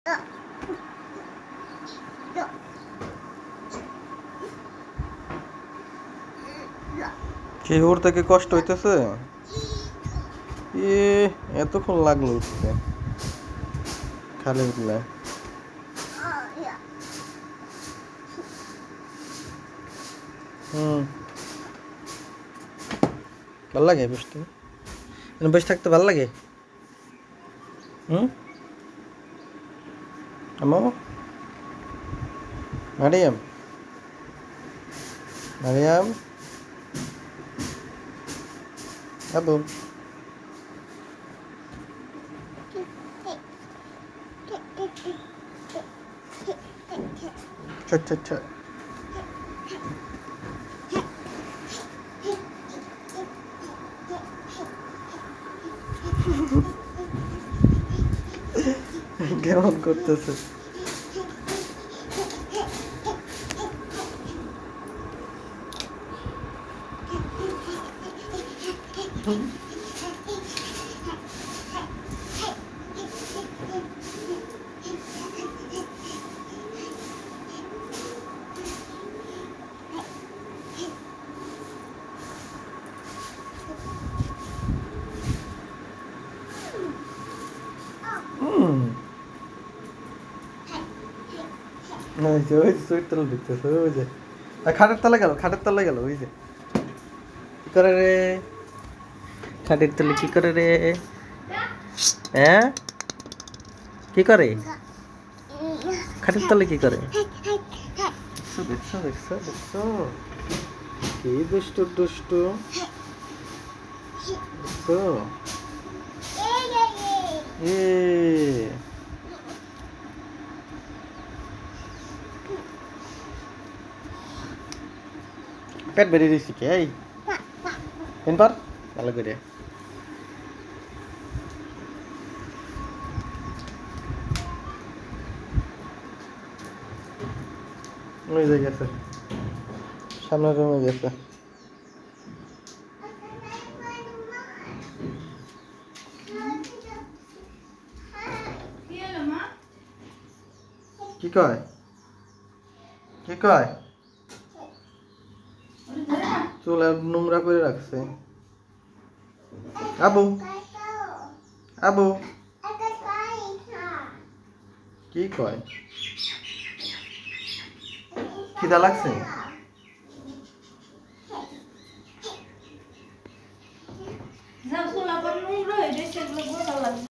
কি উঠতে কি কষ্ট হইতেছে? এতক্ষণ লাগলো উঠতে, খালি উঠলে। ভাল লাগে বসতে, বসে থাকতে ভাল লাগে। আম্মু, মারিয়াম, মারিয়াম, আবু, চট চট চট। কেমন করতেছে? ওই যে সুইট তলা দিতেছে, ওই যে খাটের তলা গেল, খাটের তলা গেল। ওই যে কি করে রে, খাটের তলে কি করে রে? হ্যাঁ, কি করে খাটের তলে? কি করে? দেখছো দেখছো দেখছো দেখছো, কি দুষ্টু দুষ্টু দেখছো? পেট বেরিয়ে দিচ্ছি কি? এই এনপর ভালো করে ওই যে গেছে, সামনের রুমে গেছে। কি কয়? কি কয়? চুল নোংরা করে রাখছে। আবু, আবু কি কয়? খিদা লাগছে?